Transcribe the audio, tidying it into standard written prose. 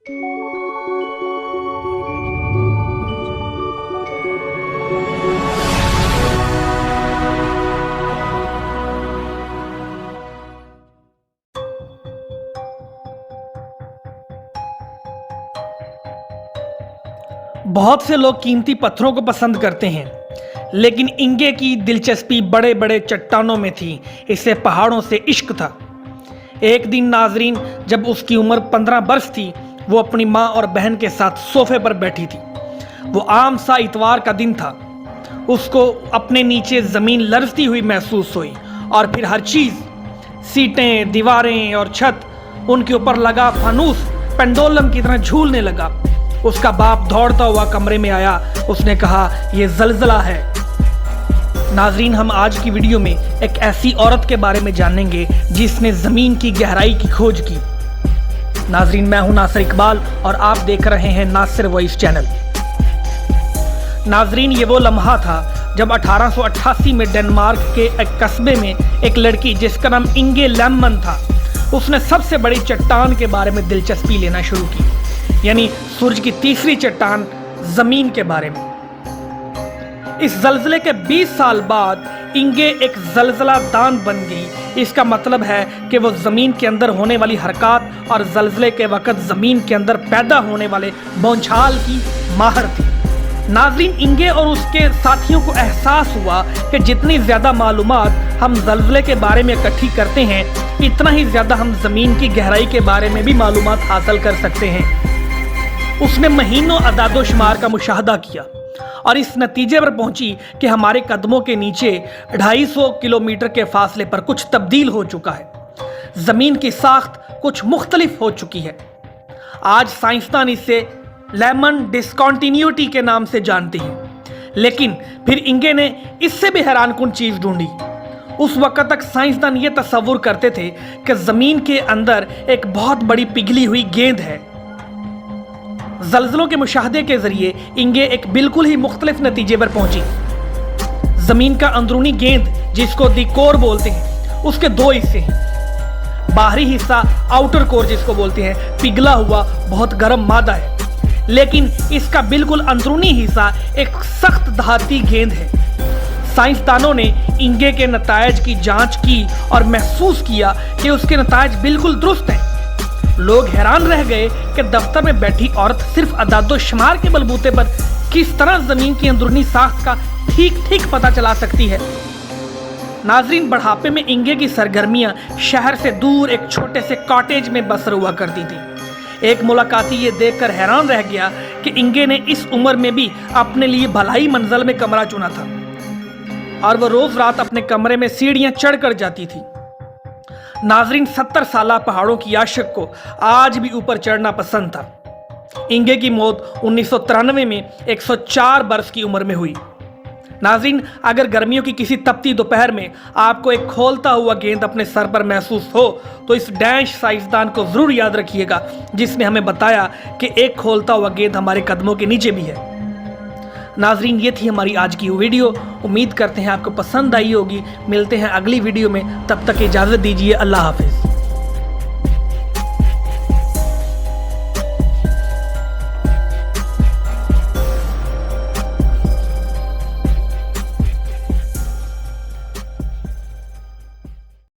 बहुत से लोग कीमती पत्थरों को पसंद करते हैं, लेकिन इंगे की दिलचस्पी बड़े बड़े चट्टानों में थी। इसे पहाड़ों से इश्क था। एक दिन नाजरीन, जब उसकी उम्र 15 बरस थी, वो अपनी माँ और बहन के साथ सोफे पर बैठी थी। वो आम सा इतवार का दिन था। उसको अपने नीचे ज़मीन लरजती हुई महसूस हुई और फिर हर चीज़, सीटें, दीवारें और छत, उनके ऊपर लगा फानूस पेंडोलम की तरह झूलने लगा। उसका बाप दौड़ता हुआ कमरे में आया। उसने कहा, यह ज़लज़ला है। नाजरीन, हम आज की वीडियो में एक ऐसी औरत के बारे में जानेंगे जिसने ज़मीन की गहराई की खोज की। नाजरीन, मैं हूं नासिर इकबाल और आप देख रहे हैं नासिर वॉइस चैनल। नाजरीन, ये वो लम्हा था जब 1888 में डेनमार्क के एक कस्बे में एक लड़की जिसका नाम इंगे लैमन था, उसने सबसे बड़ी चट्टान के बारे में दिलचस्पी लेना शुरू की, यानी सूरज की तीसरी चट्टान जमीन के बारे में। इस जलजले के 20 साल बाद इंगे एक जलजला दान बन गई। इसका मतलब है कि वो जमीन के अंदर होने वाली हरकत और जलजले के वक्त जमीन के अंदर पैदा होने वाले बौछार की माहिर थी। नाज़रीन, इंगे और उसके साथियों को एहसास हुआ कि जितनी ज़्यादा मालूमात हम जलजले के बारे में इकट्ठी करते हैं, इतना ही ज़्यादा हम ज़मीन की गहराई के बारे में भी मालूमात हासिल कर सकते हैं। उसने महीनों अदादोशुमार का मुशाहदा किया और इस नतीजे पर पहुंची कि हमारे कदमों के नीचे 250 किलोमीटर के फासले पर कुछ तब्दील हो चुका है। ज़मीन की साख्त कुछ मुख्तलिफ हो चुकी है। आज साइंसदान इसे लेमन डिस्कॉन्टिन्यूटी के नाम से जानते हैं, लेकिन फिर इंगे ने इससे भी हैरानकुन चीज़ ढूंढी। उस वक्त तक साइंसदान ये तस्वुर करते थे कि ज़मीन के अंदर एक बहुत बड़ी पिघली हुई गेंद है। जलजलों के मुशाहदे के जरिए इंगे एक बिल्कुल ही मुख्तलिफ नतीजे पर पहुंची। जमीन का अंदरूनी गेंद, जिसको दी कोर बोलते हैं, उसके दो हिस्से हैं। बाहरी हिस्सा आउटर कोर जिसको बोलते हैं, पिघला हुआ बहुत गर्म मादा है, लेकिन इसका बिल्कुल अंदरूनी हिस्सा एक सख्त धाती गेंद है। साइंसदानों ने इंगे के नतायज की जांच की और महसूस किया कि उसके नतायज बिल्कुल दुरुस्त हैं। लोग हैरान रह गए कि दफ्तर में बैठी औरत सिर्फ अदादोशुमार के बलबूते पर किस तरह जमीन की अंदरूनी साख्त का ठीक पता चला सकती है। नाजरीन, बढ़ापे में इंगे की सरगर्मियां शहर से दूर एक छोटे से कॉटेज में बसर हुआ करती थी। एक मुलाकाती ये देखकर हैरान रह गया कि इंगे ने इस उम्र में भी अपने लिए भलाई मंजिल में कमरा चुना था और वह रोज रात अपने कमरे में सीढ़ियां चढ़कर जाती थी। नाजरीन, 70 साला पहाड़ों की आशिक को आज भी ऊपर चढ़ना पसंद था। इंगे की मौत 1993 में 104 बरस की उम्र में हुई। नाजरीन, अगर गर्मियों की किसी तपती दोपहर में आपको एक खोलता हुआ गेंद अपने सर पर महसूस हो, तो इस डैश साइंसदान को ज़रूर याद रखिएगा जिसने हमें बताया कि एक खोलता हुआ गेंद हमारे कदमों के नीचे भी है। नाजरीन, ये थी हमारी आज की वीडियो। उम्मीद करते हैं आपको पसंद आई होगी। मिलते हैं अगली वीडियो में, तब तक इजाज़त दीजिए। अल्लाह हाफिज़।